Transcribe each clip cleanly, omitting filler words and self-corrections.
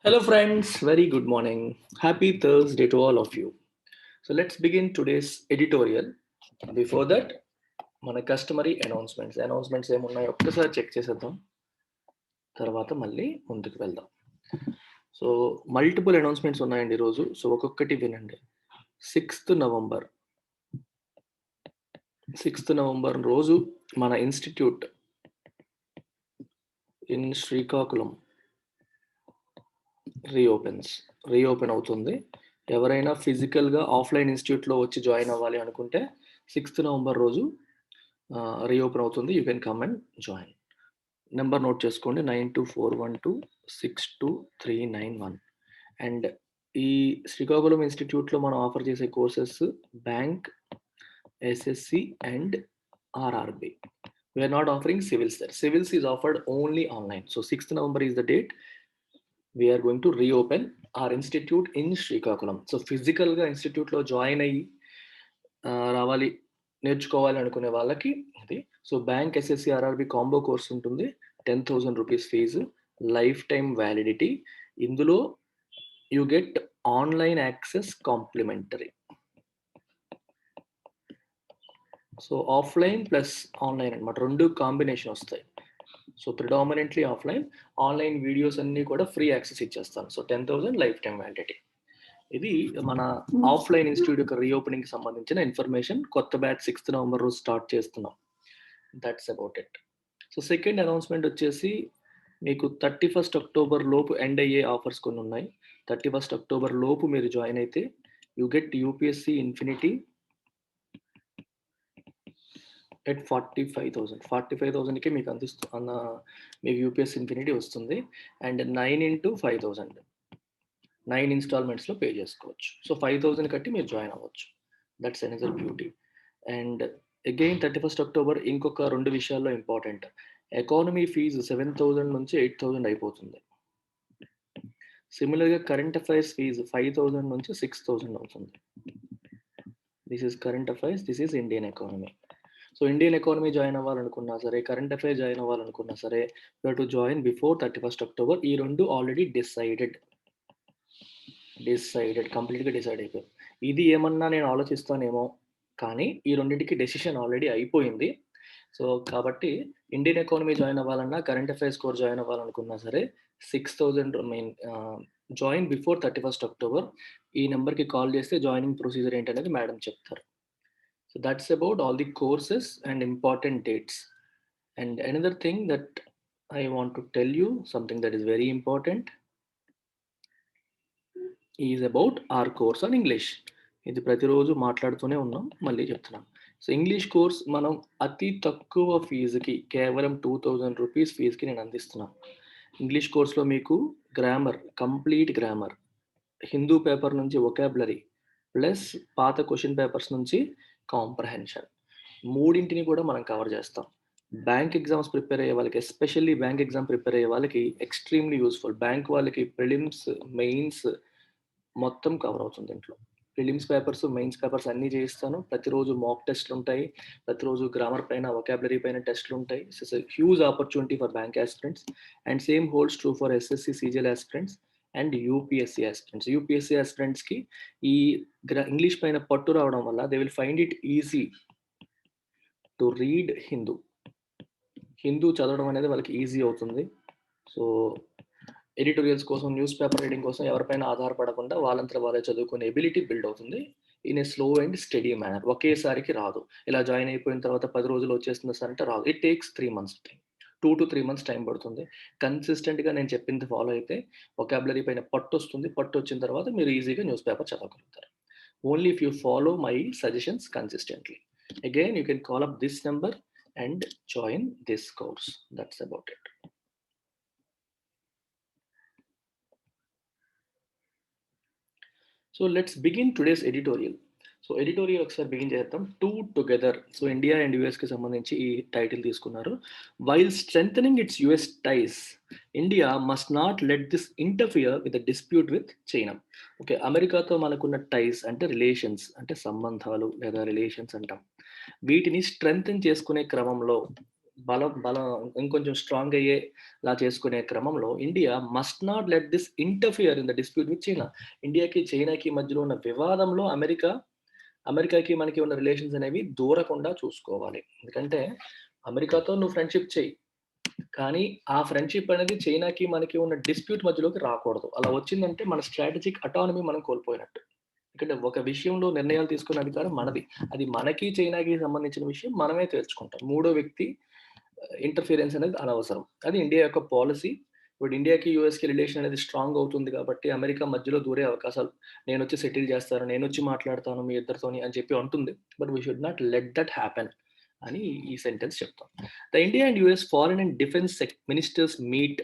Hello, friends. Very good morning. Happy Thursday to all of you. So, let's begin today's editorial. Before that, మన customary announcements ఏమున్నాయో ఒక్కసారి check చేసేద్దాం. తర్వాత మళ్ళీ ముందుకు వెళ్దాం. సో మల్టిపుల్ అనౌన్స్మెంట్స్ ఉన్నాయండి ఈరోజు. సో ఒక్కొక్కటి వినండి. 6th నవంబర్ రోజు మన ఇన్స్టిట్యూట్ ఇన్ శ్రీకాకుళం రీఓపెన్ అవుతుంది. ఎవరైనా ఫిజికల్గా ఆఫ్లైన్ ఇన్స్టిట్యూట్లో వచ్చి జాయిన్ అవ్వాలి అనుకుంటే 6th నవంబర్ రోజు రీఓపెన్ అవుతుంది. You can come and join. Number note చేసుకోండి, 9241262391. అండ్ ఈ శ్రీకాకుళం ఇన్స్టిట్యూట్లో మనం ఆఫర్ చేసే courses bank, SSC and RRB. We are not offering civils there. Civils is offered only online. So 6th November is the date. We are going to reopen our institute in Srikakulam. So ఫిజికల్గా ఇన్స్టిట్యూట్లో join అయ్యి రావాలి, నేర్చుకోవాలి అనుకునే వాళ్ళకి అది. So bank, SSC, RRB combo course ఉంటుంది. 10,000 rupees fee, life time validity. ఇందులో you get online access complimentary. So offline plus online అనమాట, రెండు కాంబినేషన్ వస్తాయి. So predominantly offline, online videos అన్ని కూడా ఫ్రీ యాక్సెస్ ఇచ్చేస్తాను. So 10,000 lifetime validity. ఇది మన ఆఫ్లైన్ ఇన్స్టిట్యూట్ యొక్క రీఓపెనింగ్ సంబంధించిన ఇన్ఫర్మేషన్. కొత్త బ్యాచ్ 6th నవంబర్ రోజు స్టార్ట్ చేస్తున్నాం. That's about it. So second announcement వచ్చేసి మీకు 31st అక్టోబర్ లోపు ఎండ్ అయ్యే ఆఫర్స్ కొన్ని ఉన్నాయి. 31st అక్టోబర్ లోపు మీరు జాయిన్ అయితే you get UPSC infinity at 45,000కి మీకు మీకు యూపీఎస్ ఇన్ఫినిటీ వస్తుంది. అండ్ 9 into 5,000 9 ఇన్స్టాల్మెంట్స్లో పే చేసుకోవచ్చు. సో 5,000 కట్టి మీరు జాయిన్ అవ్వచ్చు. That's another beauty. And again 31st October ఇంకొక రెండు విషయాల్లో ఇంపార్టెంట్. ఎకానమీ ఫీజు 7,000 నుంచి 8,000 అయిపోతుంది. సిమిలర్గా కరెంట్ అఫైర్స్ ఫీజు 5,000 నుంచి 6,000 అవుతుంది. This is current affairs, this is Indian economy. So Indian economy join అవ్వాలనుకున్నా సరే, కరెంట్ అఫైర్ జాయిన్ అవ్వాలనుకున్నా సరే, you to join before 31st October. ఈ రెండు ఆల్రెడీ డిసైడెడ్, కంప్లీట్గా డిసైడ్ అయిపోయింది. ఇది ఏమన్నా నేను ఆలోచిస్తానేమో, కానీ ఈ రెండింటికి డెసిషన్ ఆల్రెడీ అయిపోయింది. సో కాబట్టి ఇండియన్ ఎకానమీ జాయిన్ అవ్వాలన్నా, కరెంట్ అఫైర్స్ కోర్స్ జాయిన్ అవ్వాలనుకున్నా సరే 6,000 జాయిన్ బిఫోర్ 31st అక్టోబర్. ఈ నెంబర్కి కాల్ చేస్తే జాయినింగ్ ప్రొసీజర్ ఏంటనేది మేడం చెప్తారు. So that's about all the courses and important dates. And another thing that I want to tell you, something that is very important, is about our course on English. ఇది ప్రతిరోజు మాట్లాడుతూనే ఉన్నాం, మళ్ళీ చెప్తున్నాం. So English course మనం అతి తక్కువ ఫీజుకి, కేవలం 2,000 రూపీస్ ఫీజుకి నేను అందిస్తున్నాను. ఇంగ్లీష్ కోర్స్లో మీకు grammar, complete grammar, Hindu paper నుంచి వొకాబులరీ ప్లస్ పాత క్వశ్చన్ పేపర్స్ నుంచి కాంప్రహెన్షన్, మూడింటిని కూడా మనం కవర్ చేస్తాం. బ్యాంక్ ఎగ్జామ్స్ ప్రిపేర్ అయ్యే వాళ్ళకి, ఎస్పెషల్లీ బ్యాంక్ ఎగ్జామ్ ప్రిపేర్ అయ్యే వాళ్ళకి ఎక్స్ట్రీమ్లీ యూస్ఫుల్. బ్యాంక్ వాళ్ళకి ప్రిలిమ్స్, మెయిన్స్ మొత్తం కవర్ అవుతుంది ఇంట్లో. ప్రిలిమ్స్ పేపర్స్, మెయిన్స్ పేపర్స్ అన్నీ చేయిస్తాను. ప్రతిరోజు మాక్ టెస్ట్లు ఉంటాయి, ప్రతిరోజు గ్రామర్ పైన, వొకాబులరీ పైన టెస్ట్లు ఉంటాయి. It's huge opportunity for bank aspirants. And same holds true for SSC, CGL aspirants and UPSC aspirants. UPSC ఆస్పిరెంట్స్కి ఈ ఇంగ్లీష్ పైన పట్టు రావడం వల్ల they will find it easy to read Hindu చదవడం అనేది వాళ్ళకి ఈజీ అవుతుంది. సో ఎడిటోరియల్స్ కోసం, న్యూస్ పేపర్ రీడింగ్ కోసం ఎవరిపైన ఆధారపడకుండా వాళ్ళంతా వాళ్ళే చదువుకునే ఎబిలిటీ బిల్డ్ అవుతుంది in a slow and steady manner. ఒకేసారికి రాదు. ఇలా జాయిన్ అయిపోయిన తర్వాత 10 రోజులు వచ్చేస్తుంది సార్ అంటే రాదు. It takes 3 months time, 2 to 3 months time పడుతుంది. కన్సిస్టెంట్గా నేను చెప్పింది ఫాలో అయితే వొకాబులరీ పైన పట్టు వస్తుంది. పట్టు వచ్చిన తర్వాత మీరు ఈజీగా న్యూస్ పేపర్ చదవగలుగుతారు. Only if you follow my suggestions consistently. Again you can call up this number and join this course. That's about it. So let's begin today's editorial. So editorial ఒకసారి బిగిన్ చేద్దాం. Two together. So India and యుఎస్కి సంబంధించి ఈ title తీసుకున్నారు. While strengthening its US ties, India must not let this interfere with the dispute with China. Okay, అమెరికాతో మనకున్న టైస్ అంటే relations, అంటే సంబంధాలు లేదా రిలేషన్స్ అంటాం. వీటిని స్ట్రెంథన్ చేసుకునే క్రమంలో బలం ఇంకొంచెం స్ట్రాంగ్ అయ్యేలా చేసుకునే క్రమంలో India must not let this interfere in the dispute with China. ఇండియాకి, చైనాకి మధ్యలో ఉన్న వివాదంలో అమెరికాకి మనకి ఉన్న రిలేషన్స్ అనేవి దూరకుండా చూసుకోవాలి. ఎందుకంటే అమెరికాతో నువ్వు ఫ్రెండ్‌షిప్ చెయ్యి. కానీ ఆ ఫ్రెండ్‌షిప్ అనేది చైనాకి, మనకి ఉన్న డిస్ప్యూట్ మధ్యలోకి రాకూడదు. అలా వచ్చిందంటే మన స్ట్రాటజిక్ అటానమీ మనం కోల్పోయినట్టు. ఎందుకంటే ఒక విషయంలో నిర్ణయాలు తీసుకునే అధికారం మనది. అది మనకి, చైనాకి సంబంధించిన విషయం మనమే తేల్చుకుంటాం. మూడో వ్యక్తి ఇంటర్ఫియరెన్స్ అనేది అనవసరం. అది ఇండియా యొక్క పాలిసీ. ఇప్పుడు ఇండియాకి, యూఎస్‌కి రిలేషన్ అనేది స్ట్రాంగ్ అవుతుంది కాబట్టి అమెరికా మధ్యలో దూరే అవకాశాలు, నేనొచ్చి సెటిల్ చేస్తాను, నేనొచ్చి మాట్లాడతాను మీ ఇద్దరితోని అని చెప్పి అంటుంది. But we should not let that happen అని ఈ సెంటెన్స్ చెప్తాం. The India and US foreign and defence ministers meet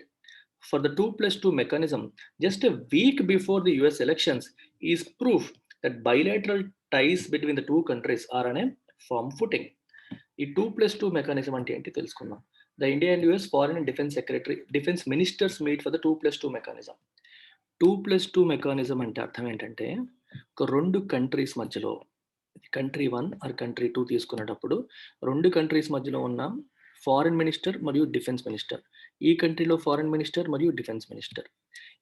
for the 2+2 mechanism just a week before the US elections is proof that bilateral ties between the two countries are on a firm footing. ఈ 2+2 mechanism అంటే ఏంటి తెలుసుకుందాం. The India and US foreign and defence ministers meet for the 2+2 mechanism. 2+2 mechanism అంటే అర్థం ఏంటంటే, ఒక 2 countries మధ్యలో, country 1 are country 2 తీసుకునేటప్పుడు 2 కంట్రీస్ మధ్యలో ఉన్న ఫారెన్ మినిస్టర్ మరియు డిఫెన్స్ మినిస్టర్, ఈ కంట్రీలో ఫారెన్ మినిస్టర్ మరియు defence minister,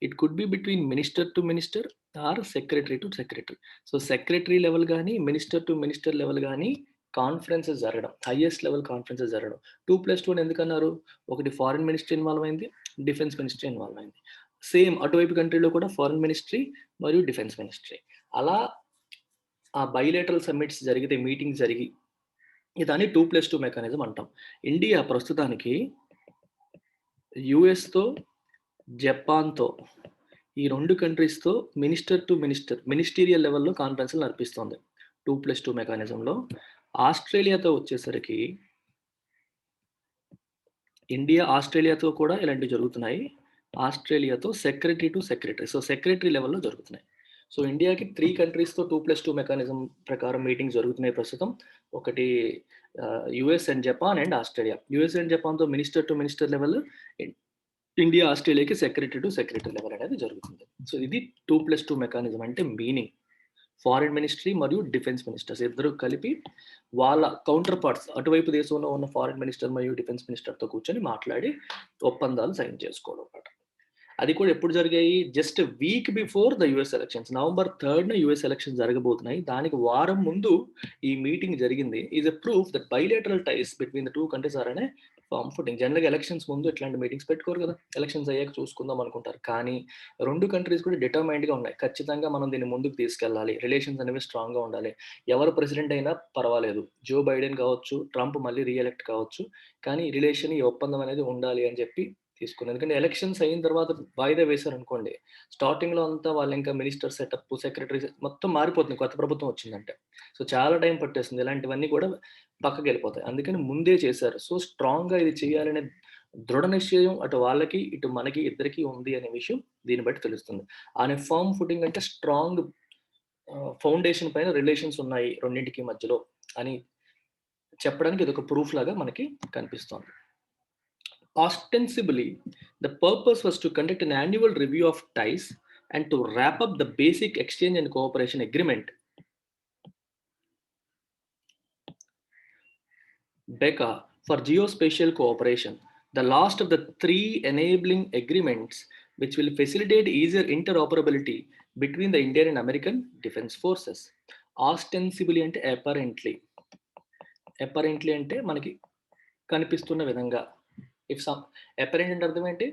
it could be between minister to minister or secretary to secretary. So secretary level కానీ, మినిస్టర్ టు మినిస్టర్ లెవెల్ కానీ కాన్ఫరెన్సెస్ జరగడం, హైయెస్ట్ లెవెల్ కాన్ఫరెన్సెస్ జరగడం. 2+2 అని ఎందుకన్నారు? ఒకటి ఫారెన్ మినిస్టర్ ఇన్వాల్వ్ అయింది, డిఫెన్స్ మినిస్టర్ ఇన్వాల్వ్ అయింది. Same అటువైపు కంట్రీలో కూడా ఫారెన్ మినిస్ట్రీ మరియు డిఫెన్స్ మినిస్ట్రీ. అలా ఆ బైలేటరల్ సమ్మిట్స్ జరిగితే, మీటింగ్ జరిగి, దాన్ని 2+2 మెకానిజం అంటాం. ఇండియా ప్రస్తుతానికి యూఎస్‌తో, జపాన్‌తో, ఈ 2 కంట్రీస్‌తో మినిస్టర్ టు మినిస్టర్, మినిస్టీరియల్ లెవెల్‌లో కాన్ఫరెన్స్‌లు నడిపిస్తోంది 2+2 మెకానిజంలో. ఆస్ట్రేలియాతో వచ్చేసరికి, ఇండియా ఆస్ట్రేలియాతో కూడా ఇలాంటివి జరుగుతున్నాయి. ఆస్ట్రేలియాతో secretary to secretary, so secretary లెవెల్‌లో జరుగుతున్నాయి. సో ఇండియాకి 3 కంట్రీస్‌తో 2+2 మెకానిజం ప్రకారం మీటింగ్స్ జరుగుతున్నాయి ప్రస్తుతం. ఒకటి US and Japan and Australia. US and జపాన్‌తో minister to minister level, India ఆస్ట్రేలియాకి సెక్రటరీ టు సెక్రటరీ లెవెల్ అనేది జరుగుతుంది. సో ఇది 2+2 మెకానిజం అంటే మీనింగ్. ఫారిన్ మినిస్ట్రీ మరియు డిఫెన్స్ మినిస్టర్స్ ఇద్దరు కలిపి వాళ్ళ కౌంటర్ పార్ట్స్, అటువైపు దేశంలో ఉన్న ఫారిన్ మినిస్టర్ మరియు డిఫెన్స్ మినిస్టర్తో కూర్చొని మాట్లాడి ఒప్పందాలు సైన్ చేసుకోవడం అన్నమాట. అది కూడా ఎప్పుడు జరిగాయి? Just week before the US elections. November 3 US elections జరగబోతున్నాయి. దానికి వారం ముందు ఈ మీటింగ్ జరిగింది. Is a proof that bilateral ties between the 2 countries are అనే ఫార్మ్ ఫుటింగ్. జనరల్‌గా ఎలక్షన్స్ ముందు ఇట్లాంటి మీటింగ్స్ పెట్టుకోరు కదా! ఎలక్షన్స్ అయ్యాక చూసుకుందాం అనుకుంటారు. కానీ 2 కంట్రీస్ కూడా డిటర్మైన్డ్‌గా ఉన్నాయి. ఖచ్చితంగా మనం దీన్ని ముందుకు తీసుకెళ్ళాలి. రిలేషన్స్ అనేవి స్ట్రాంగ్‌గా ఉండాలి. ఎవరు ప్రెసిడెంట్ అయినా పర్వాలేదు. జో బైడెన్ కావచ్చు, ట్రంప్ మళ్ళీ రీఎలెక్ట్ కావచ్చు. కానీ ఈ ఒప్పందం అనేది ఉండాలి అని చెప్పి తీసుకుంది. ఎందుకంటే ఎలక్షన్స్ అయిన తర్వాత వాయిదా వేశారనుకోండి, స్టార్టింగ్‌లో అంతా వాళ్ళు ఇంకా మినిస్టర్ సెటప్, సెక్రటరీస్ మొత్తం మారిపోతుంది కొత్త ప్రభుత్వం వచ్చిందంటే. సో చాలా టైం పట్టేస్తుంది. ఇలాంటివన్నీ కూడా పక్కకెళ్ళిపోతాయి. అందుకని ముందే చేశారు. సో స్ట్రాంగ్‌గా ఇది చేయాలనే దృఢ నిశ్చయం అటు వాళ్ళకి, ఇటు మనకి ఇద్దరికీ ఉంది అనే విషయం దీన్ని బట్టి తెలుస్తుంది. ఆన్ ఎ ఫర్మ్ ఫుటింగ్ అంటే స్ట్రాంగ్ ఫౌండేషన్ పైన రిలేషన్స్ ఉన్నాయి రెండింటికి మధ్యలో అని చెప్పడానికి ఇదొక ప్రూఫ్ లాగా మనకి కనిపిస్తోంది. Ostensibly, the purpose was to conduct an annual review of ties and to wrap up the basic exchange and cooperation agreement, BECA, for geospatial cooperation, the last of the 3 enabling agreements which will facilitate easier interoperability between the Indian and American defense forces. Ostensibly అంటే apparently. Apparently అంటే మనకి కనిపిస్తున్న విధంగా. If some apparent అంటే అర్థం ఏంటి?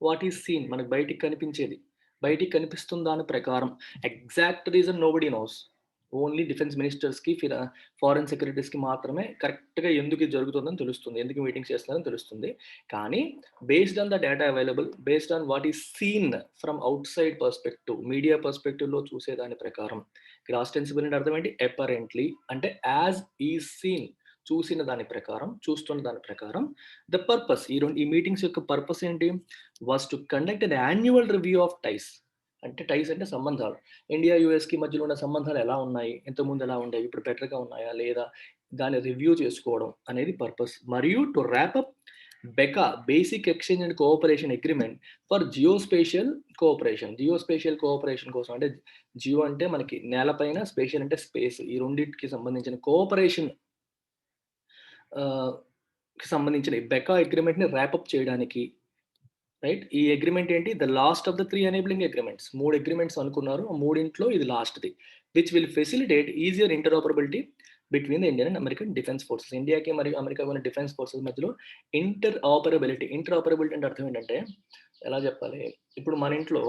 What is scene, మనకు బయటికి కనిపించేది. బయటికి కనిపిస్తున్న దాని ప్రకారం exact reason nobody knows. Only defence మినిస్టర్స్‌కి, ఫారెన్ సెక్రటరీస్‌కి మాత్రమే కరెక్ట్‌గా ఎందుకు ఇది జరుగుతుందని తెలుస్తుంది. ఎందుకు మీటింగ్స్ చేస్తున్నారని తెలుస్తుంది. కానీ based on the data available, based on what is seen from outside perspective, media పర్స్పెక్టివ్‌లో చూసే దాని ప్రకారం, ఇక్కడ ఆస్టెన్సిబుల్ అంటే అర్థం ఏంటి? అపరెంట్‌లీ అంటే యాజ్ ఈజ్ సీన్, చూసిన దాని ప్రకారం, చూస్తున్న దాని ప్రకారం, ద పర్పస్ ఈ మీటింగ్స్ యొక్క పర్పస్ ఏంటి? Was to conduct an annual review of ties. అంటే టైస్ అంటే సంబంధాలు. ఇండియా, యూఎస్‌కి మధ్యలో ఉన్న సంబంధాలు ఎలా ఉన్నాయి? ఇంతకుముందు ఎలా ఉండేవి? ఇప్పుడు బెటర్‌గా ఉన్నాయా? లేదా? దాన్ని రివ్యూ చేసుకోవడం అనేది పర్పస్. మరియు to wrap up BECA, basic exchange and cooperation agreement for geospatial cooperation. Geospatial cooperation కోసం అంటే, జియో అంటే మనకి నేలపైన, స్పేషియల్ అంటే స్పేస్. ఈ రెండిటికి సంబంధించిన కోఆపరేషన్ సంబంధించిన బెకా అగ్రిమెంట్ని ర్యాపప్ చేయడానికి, రైట్? ఈ అగ్రిమెంట్ ఏంటి? The last of the 3 enabling agreements. 3 agreements అనుకున్నారు. ఆ మూడింట్లో ఇది లాస్ట్‌ది. Which will facilitate easier interoperability between the Indian and American defence forces. ఇండియాకి మరియు అమెరికాకు ఉన్న డిఫెన్స్ ఫోర్సెస్ మధ్యలో ఇంటర్‌ఆపరబిలిటీ అంటే అర్థం ఏంటంటే, ఎలా చెప్పాలి? ఇప్పుడు మన ఇంట్లో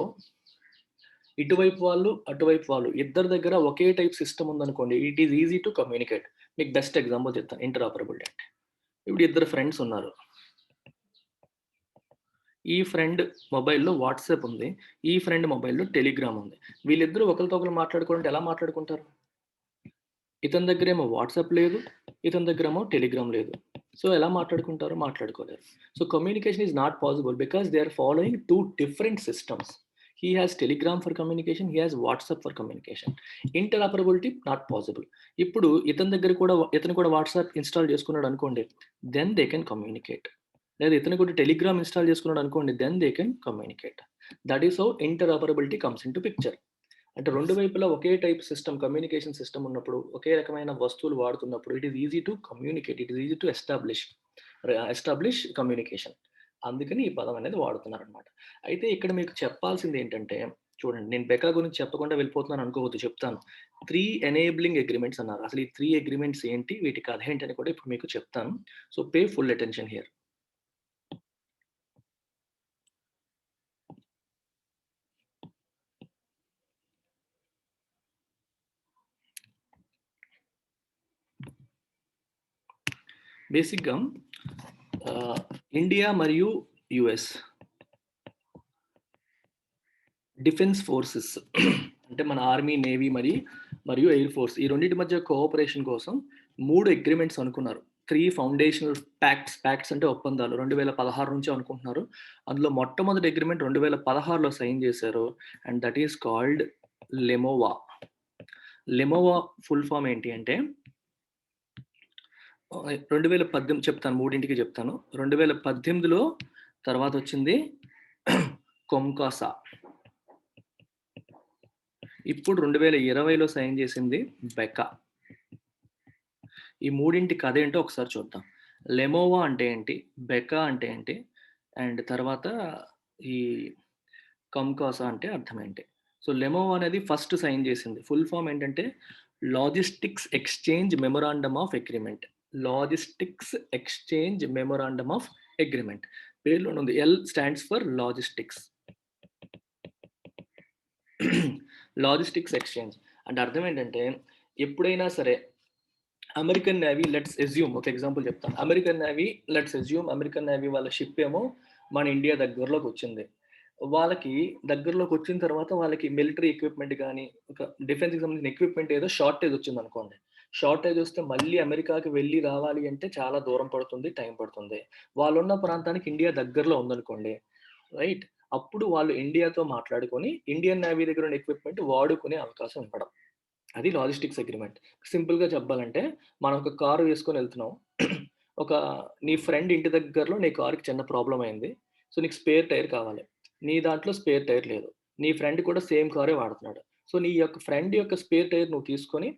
ఇటువైపు వాళ్ళు, అటువైపు వాళ్ళు ఇద్దరి దగ్గర ఒకే టైప్ సిస్టమ్ ఉందనుకోండి. It is easy to communicate. మీకు బెస్ట్ ఎగ్జాంపుల్ చెప్తాను ఇంటర్‌ఆపరబిలిటీ అంటే. ఇప్పుడు ఇద్దరు ఫ్రెండ్స్ ఉన్నారు. ఈ ఫ్రెండ్ మొబైల్‌లో వాట్సాప్ ఉంది. ఈ ఫ్రెండ్ మొబైల్‌లో టెలిగ్రామ్ ఉంది. వీళ్ళిద్దరూ ఒకళ్ళతో ఒకళ్ళు మాట్లాడుకోవాలంటే ఎలా మాట్లాడుకుంటారు? ఇతని దగ్గరేమో వాట్సాప్ లేదు. ఇతని దగ్గరేమో టెలిగ్రామ్ లేదు. సో, ఎలా మాట్లాడుకుంటారు? మాట్లాడుకోలేరు. So, communication is not possible because they are following 2 different systems. He has Telegram for communication. He has WhatsApp for communication. Interoperability not possible. ఇప్పుడు ఇతను కూడా వాట్సాప్ ఇన్‌స్టాల్ చేసుకున్నాడు అనుకోండి. Then they can communicate. లేదా ఇతను కూడా టెలిగ్రామ్ ఇన్‌స్టాల్ చేసుకున్నాడు అనుకోండి. Then they can communicate. That is how interoperability comes into picture. అంటే 2 వైపులా ఒకే టైప్ సిస్టమ్, కమ్యూనికేషన్ సిస్టమ్ ఉన్నప్పుడు, ఒకే రకమైన వస్తువులు వాడుతున్నప్పుడు it is easy to communicate. It is easy to establish communication. అందుకని ఈ పదం అనేది వాడుతున్నారనమాట. అయితే ఇక్కడ మీకు చెప్పాల్సింది ఏంటంటే, చూడండి, నేను బెకా గురించి చెప్పకుండా వెళ్ళిపోతున్నాను అనుకోవద్దు, చెప్తాను. 3 ఎనేబులింగ్ అగ్రీమెంట్స్ అన్నారు. అసలు ఈ 3 అగ్రీమెంట్స్ ఏంటి? వీటి కథ ఏంటని కూడా ఇప్పుడు మీకు చెప్తాను. So, pay full attention here. బేసిక్‌గా ఇండియా మరియు యూఎస్ డిఫెన్స్ ఫోర్సెస్ అంటే మన ఆర్మీ, నేవీ మరియు ఎయిర్ ఫోర్స్ ఈ రెండింటి మధ్య కోఆపరేషన్ కోసం 3 అగ్రిమెంట్స్ అనుకున్నారు. 3 ఫౌండేషనల్ ప్యాక్ట్స్ అంటే ఒప్పందాలు 2016 నుంచి అనుకుంటున్నారు. అందులో మొట్టమొదటి అగ్రిమెంట్ 2016లో సైన్ చేశారు. And that is called LEMOA. LEMOA full form ఏంటి అంటే 2018 చెప్తాను, మూడింటికి చెప్తాను. 2018లో తర్వాత వచ్చింది కొమ్కాసా. ఇప్పుడు 2020లో సైన్ చేసింది బెకా. ఈ మూడింటి కథ ఏంటో ఒకసారి చూద్దాం. లెమోవా అంటే ఏంటి? బెకా అంటే ఏంటి? అండ్ తర్వాత ఈ కమ్కాసా అంటే అర్థం ఏంటి? సో, లెమోవా అనేది ఫస్ట్ సైన్ చేసింది. ఫుల్ ఫామ్ ఏంటంటే logistics exchange memorandum of agreement. Logistics exchange memorandum of agreement. పేరులోనే ఉంది. L stands for logistics. Logistics exchange అంటే అర్థం ఏంటంటే, ఎప్పుడైనా సరే అమెరికన్ నేవీ లెట్స్ అస్యూమ్, ఒక ఎగ్జాంపుల్ చెప్తాను. అమెరికన్ నేవీ వాళ్ళ షిప్ ఏమో మన ఇండియా దగ్గరలోకి వచ్చింది. వాళ్ళకి దగ్గరలోకి వచ్చిన తర్వాత వాళ్ళకి మిలిటరీ ఎక్విప్మెంట్ కానీ, ఒక డిఫెన్స్కి సంబంధించిన ఎక్విప్మెంట్ ఏదో షార్టేజ్ వచ్చింది అనుకోండి. షార్టేజ్ వస్తే మళ్ళీ అమెరికాకి వెళ్ళి రావాలి అంటే చాలా దూరం పడుతుంది, టైం పడుతుంది. వాళ్ళున్న ప్రాంతానికి ఇండియా దగ్గరలో ఉందనుకోండి, రైట్? అప్పుడు వాళ్ళు ఇండియాతో మాట్లాడుకొని ఇండియన్ నేవీ దగ్గర ఉన్న ఎక్విప్మెంట్ వాడుకునే అవకాశం ఇవ్వడం. అది లాజిస్టిక్స్ అగ్రిమెంట్. సింపుల్‌గా చెప్పాలంటే, మనం ఒక కారు వేసుకొని వెళ్తున్నాం. ఒక నీ ఫ్రెండ్ ఇంటి దగ్గరలో నీ కార్‌కి చిన్న ప్రాబ్లమ్ అయింది. సో, నీకు స్పేర్ టైర్ కావాలి. నీ దాంట్లో స్పేర్ టైర్ లేదు. నీ ఫ్రెండ్ కూడా సేమ్ కారే వాడుతున్నాడు. సో, నీ యొక్క ఫ్రెండ్ యొక్క స్పేర్ టైర్ నువ్వు తీసుకొని,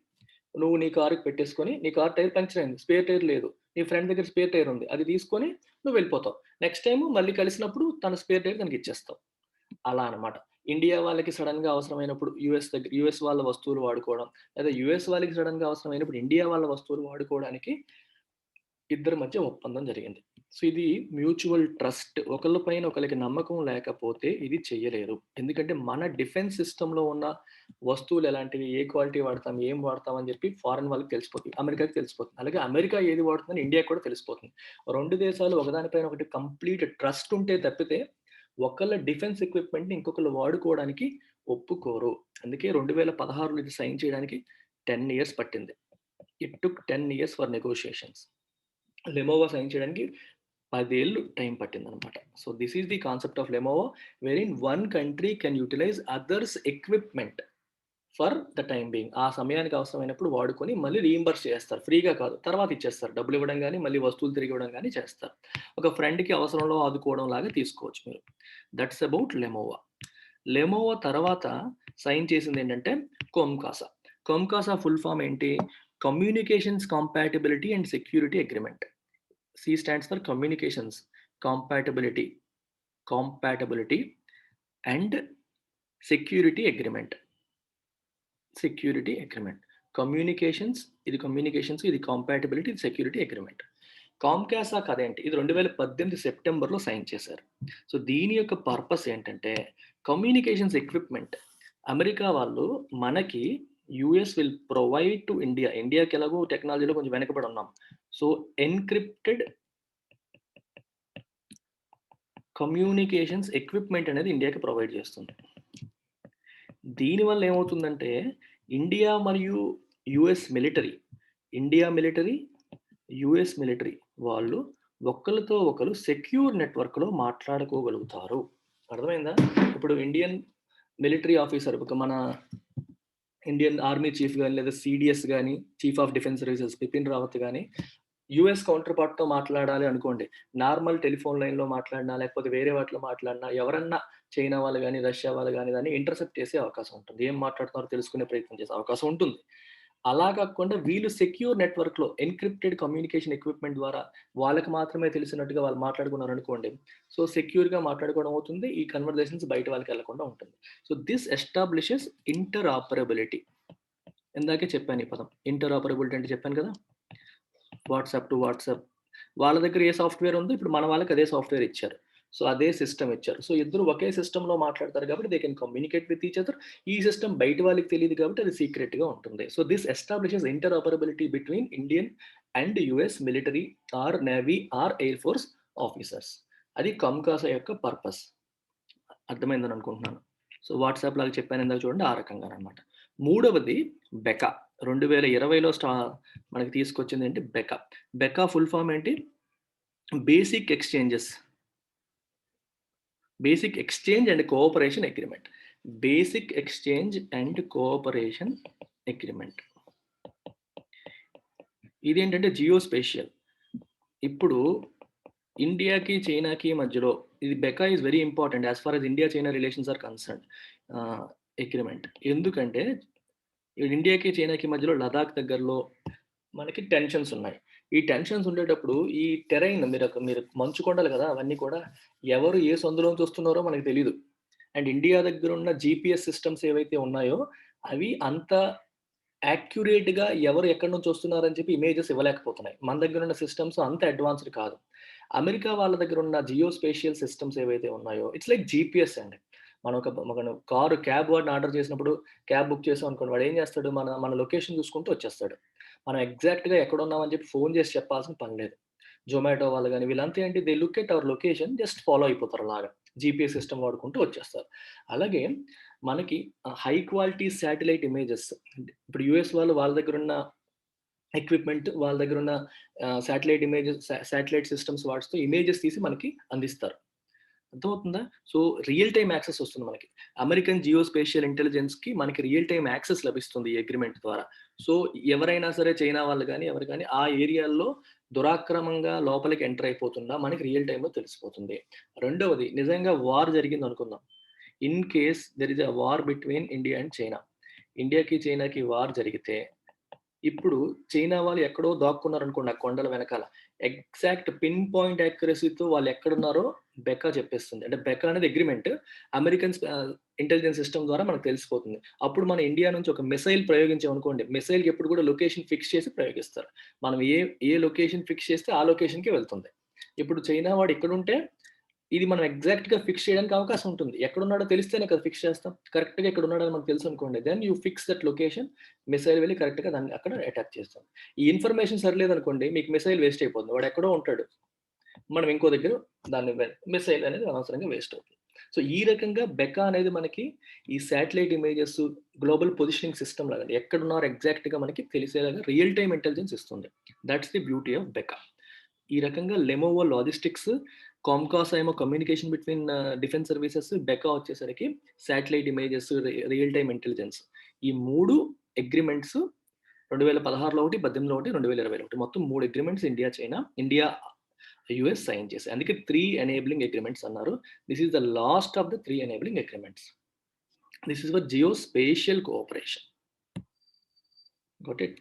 నువ్వు నీ కార్‌కి పెట్టేసుకొని, నీ కార్ టైర్ పంక్చర్ అయింది. స్పేర్ టైర్ లేదు. నీ ఫ్రెండ్ దగ్గర స్పేర్ టైర్ ఉంది. అది తీసుకొని నువ్వు వెళ్ళిపోతావు. నెక్స్ట్ టైమ్ మళ్ళీ కలిసినప్పుడు తన స్పేర్ టైర్ తనకిచ్చేస్తావు. అలా అనమాట. ఇండియా వాళ్ళకి సడెన్‌గా అవసరమైనప్పుడు యూఎస్ వాళ్ళ వస్తువులు వాడుకోవడం, లేదా యూఎస్ వాళ్ళకి సడెన్‌గా అవసరమైనప్పుడు ఇండియా వాళ్ళ వస్తువులు వాడుకోవడానికి ఇద్దరి మధ్య ఒప్పందం జరిగింది. సో, ఇది మ్యూచువల్ ట్రస్ట్. ఒకళ్ళ పైన ఒకళ్ళకి నమ్మకం లేకపోతే ఇది చెయ్యలేరు. ఎందుకంటే మన డిఫెన్స్ సిస్టమ్‌లో ఉన్న వస్తువులు ఎలాంటివి, ఏ క్వాలిటీ వాడతాం, ఏం వాడతాం అని చెప్పి ఫారెన్ వాళ్ళకి తెలిసిపోతుంది. అమెరికాకి తెలిసిపోతుంది. అలాగే అమెరికా ఏది వాడుతుందని ఇండియాకి కూడా తెలిసిపోతుంది. 2 దేశాలు ఒకదాని పైన ఒకటి కంప్లీట్ ట్రస్ట్ ఉంటే తప్పితే ఒకళ్ళ డిఫెన్స్ ఎక్విప్‌మెంట్‌ని ఇంకొకళ్ళు వాడుకోవడానికి ఒప్పుకోరు. అందుకే 2016లో ఇది సైన్ చేయడానికి 10 ఇయర్స్ పట్టింది. It took 10 years for negotiations. LEMOA sign చేయడానికి 10 ఏళ్ళు టైం పట్టిందనమాట. So, this is the concept of LEMOA where one country can utilise others equipment for the time being. ఆ సమయానికి అవసరమైనప్పుడు వాడుకొని మళ్ళీ రీయింబర్స్ చేస్తారు. ఫ్రీగా కాదు. తర్వాత ఇచ్చేస్తారు. డబ్బులు ఇవ్వడం గాని, మళ్ళీ వస్తువులు తిరిగి ఇవ్వడం గాని చేస్తారు. ఒక ఫ్రెండ్‌కి అవసరంలో ఆదుకోవడం లాగా తీసుకోవచ్చు మీరు. That's about Lenovo. లెనోవో తర్వాత సైన్ చేసిందేంటంటే కొమ్కాసా. కొమ్కాసా ఫుల్ ఫామ్ ఏంటి? Communications compatibility and security agreement. C stands for communications, compatibility and security agreement. Communications, ఇది కాంపాటబిలిటీ, ఇది సెక్యూరిటీ అగ్రిమెంట్. కామ్కాసాక్ అదేంటి, ఇది 2018 సెప్టెంబర్లో సైన్ చేశారు. సో దీని యొక్క పర్పస్ ఏంటంటే కమ్యూనికేషన్స్ ఎక్విప్మెంట్ అమెరికా వాళ్ళు మనకి యుఎస్ విల్ ప్రొవైడ్ టు ఇండియాకి ఎలాగో టెక్నాలజీలో కొంచెం వెనకబడి ఉన్నాం. సో ఎన్క్రిప్టెడ్ కమ్యూనికేషన్స్ ఎక్విప్మెంట్ అనేది ఇండియాకి ప్రొవైడ్ చేస్తుంది. దీనివల్ల ఏమవుతుందంటే ఇండియా మరియు యుఎస్ మిలిటరీ యుఎస్ మిలిటరీ వాళ్ళు ఒకరితో ఒకరు సెక్యూర్ నెట్వర్క్లో మాట్లాడుకోగలుగుతారు. అర్థమైందా? ఇప్పుడు ఇండియన్ మిలిటరీ ఆఫీసర్, మన ఇండియన్ ఆర్మీ చీఫ్ కానీ లేదా సిడిఎస్ కానీ, chief of defence services Bipin Rawat కానీ యుఎస్ కౌంటర్ పార్ట్తో మాట్లాడాలి అనుకోండి, నార్మల్ టెలిఫోన్ లైన్లో మాట్లాడినా లేకపోతే వేరే వాటిలో మాట్లాడినా ఎవరన్నా చైనా వాళ్ళు కానీ రష్యా వాళ్ళు కానీ దాన్ని ఇంటర్సెప్ట్ చేసే అవకాశం ఉంటుంది, ఏం మాట్లాడుతున్నారో తెలుసుకునే ప్రయత్నం చేసే అవకాశం ఉంటుంది. అలా కాకుండా వీళ్ళు సెక్యూర్ నెట్వర్క్లో ఎన్క్రిప్టెడ్ కమ్యూనికేషన్ ఎక్విప్మెంట్ ద్వారా వాళ్ళకి మాత్రమే తెలిసినట్టుగా వాళ్ళు మాట్లాడుకున్నారు అనుకోండి, సో సెక్యూర్గా మాట్లాడుకోవడం అవుతుంది, ఈ కన్వర్జేషన్స్ బయట వాళ్ళకి వెళ్లకుండా ఉంటుంది. So this establishes interoperability. ఇందాకే చెప్పాను ఈ పదం, ఇంటర్ఆపరబిలిటీ అంటే చెప్పాను కదా, వాట్సాప్ టు వాట్సాప్, వాళ్ళ దగ్గర ఏ సాఫ్ట్వేర్ ఉందో ఇప్పుడు మన వాళ్ళకి అదే సాఫ్ట్వేర్ ఇచ్చారు, సో అదే సిస్టమ్ ఇచ్చారు. సో ఇద్దరు ఒకే సిస్టంలో మాట్లాడతారు కాబట్టి they can communicate with each other. ఈ సిస్టమ్ బయట వాళ్ళకి తెలియదు కాబట్టి అది సీక్రెట్గా ఉంటుంది. So this establishes interoperability between Indian and US military or navy or air force officers. అది కమ్కాసా యొక్క పర్పస్. అర్థమైందని అనుకుంటున్నాను. సో వాట్సాప్ లాగా చెప్పాను ఇందాక చూడండి, ఆ రకంగా అనమాట. మూడవది బెకా. 2020లో మనకి తీసుకొచ్చింది ఏంటి, బెకా ఫుల్ ఫామ్ ఏంటి, basic exchange and cooperation agreement. Basic exchange and cooperation agreement ఇదేంటంటే జియోస్పేషియల్. ఇప్పుడు ఇండియాకి చైనాకి మధ్యలో ఇది BECA is very important as far as India China relations are concern agreement. ఎందుకంటే ఇండియాకి చైనాకి మధ్యలో లదాఖ్ దగ్గరలో మనకి టెన్షన్స్ ఉన్నాయి. ఈ టెన్షన్స్ ఉండేటప్పుడు ఈ టెరైన్, మీరు మంచు కొండలు కదా అవన్నీ కూడా, ఎవరు ఏ సందులోంచి వస్తున్నారో మనకి తెలియదు. అండ్ ఇండియా దగ్గర ఉన్న జిపిఎస్ సిస్టమ్స్ ఏవైతే ఉన్నాయో అవి అంత యాక్యురేట్గా ఎవరు ఎక్కడి నుంచి వస్తున్నారని చెప్పి ఇమేజెస్ ఇవ్వలేకపోతున్నాయి. మన దగ్గర ఉన్న సిస్టమ్స్ అంత అడ్వాన్స్డ్ కాదు. అమెరికా వాళ్ళ దగ్గర ఉన్న జియోస్పేషియల్ సిస్టమ్స్ ఏవైతే ఉన్నాయో ఇట్స్ లైక్ జిపిఎస్ అండి. మనం ఒక క్యాబ్ వాడిని ఆర్డర్ చేసినప్పుడు, క్యాబ్ బుక్ చేసాం అనుకోండి, వాడు ఏం చేస్తాడు, మన లొకేషన్ చూసుకుంటూ వచ్చేస్తాడు. మనం ఎగ్జాక్ట్గా ఎక్కడ ఉన్నామని చెప్పి ఫోన్ చేసి చెప్పాల్సిన పని లేదు. జొమాటో వాళ్ళు కానీ వీళ్ళంతా ఏంటి, they look at our location, just follow అయిపోతారు, అలాగా జీపీఎస్ సిస్టమ్ వాడుకుంటూ వచ్చేస్తారు. అలాగే మనకి హై క్వాలిటీ శాటిలైట్ ఇమేజెస్, ఇప్పుడు యుఎస్ వాళ్ళు వాళ్ళ దగ్గర ఉన్న ఎక్విప్మెంట్, వాళ్ళ దగ్గర ఉన్న శాటిలైట్ సిస్టమ్స్ వాడుతూ ఇమేజెస్ తీసి మనకి అందిస్తారు. అర్థమవుతుందా? సో రియల్ టైమ్ యాక్సెస్ వస్తుంది మనకి. అమెరికన్ జియోస్పేషియల్ ఇంటెలిజెన్స్ కి మనకి రియల్ టైమ్ యాక్సెస్ లభిస్తుంది ఈ అగ్రిమెంట్ ద్వారా. సో ఎవరైనా సరే, చైనా వాళ్ళు కానీ ఎవరు కానీ ఆ ఏరియాల్లో దురాక్రమంగా లోపలికి ఎంటర్ అయిపోతుందా మనకి రియల్ టైంలో తెలిసిపోతుంది. రెండవది, నిజంగా వార్ జరిగింది అనుకుందాం, in case there is a war between India and China, ఇండియాకి చైనాకి వార్ జరిగితే ఇప్పుడు చైనా వాళ్ళు ఎక్కడో దాక్కున్నారు అనుకోండి ఆ కొండల వెనకాల, ఎగ్జాక్ట్ పిన్ పాయింట్ యాక్యురసీతో వాళ్ళు ఎక్కడున్నారో బెకా చెప్పేస్తుంది. అంటే బెకా అనేది అగ్రిమెంట్, అమెరికన్ ఇంటెలిజెన్స్ సిస్టమ్ ద్వారా మనకు తెలిసిపోతుంది. అప్పుడు మన ఇండియా నుంచి ఒక మిసైల్ ప్రయోగించామనుకోండి, మిసైల్కి ఎప్పుడు కూడా లొకేషన్ ఫిక్స్ చేసి ప్రయోగిస్తారు. మనం ఏ లొకేషన్ ఫిక్స్ చేస్తే ఆ లొకేషన్కి వెళ్తుంది. ఇప్పుడు చైనా వాడు ఎక్కడుంటే ఇది మనం ఎగ్జాక్ట్గా ఫిక్స్ చేయడానికి అవకాశం ఉంటుంది. ఎక్కడున్నాడో తెలిస్తేనే కదా ఫిక్స్ చేస్తాం. కరెక్ట్గా ఎక్కడ ఉన్నాడని మనకు తెలుసు అనుకోండి, then you fix that location, missile వెళ్ళి కరెక్ట్గా దాన్ని అక్కడ అటాక్ చేస్తాం. ఈ ఇన్ఫర్మేషన్ సరిలేదనుకోండి, మీకు మిసైల్ వేస్ట్ అయిపోతుంది, వాడు ఎక్కడో ఉంటాడు, మనం ఇంకో దగ్గర దాన్ని మిసైల్ అనేది అనవసరంగా వేస్ట్ అవుతుంది. సో ఈ రకంగా బెకా అనేది మనకి ఈ satellite images, global positioning system లాగా ఎక్కడున్నారో ఎగ్జాక్ట్గా మనకి తెలిసేలాగా రియల్ టైమ్ ఇంటెలిజెన్స్ ఇస్తుంది. That's the beauty of BECA. ఈ రకంగా లెనోవో లాజిస్టిక్స్, కామ్కాసా ఏమో communication between defence services, BECA వచ్చేసరికి satellite images, real time intelligence. ఈ 3 అగ్రిమెంట్స్ 2016లో ఒకటి, 18లో ఒకటి, 2020లో ఒకటి, మొత్తం 3 అగ్రిమెంట్స్ ఇండియా యుఎస్ సైన్ చేశాయి. అందుకే 3 ఎనేబులింగ్ అగ్రిమెంట్స్ అన్నారు. This is the last of the 3 enabling agreements. This is for geospatial cooperation. Got it?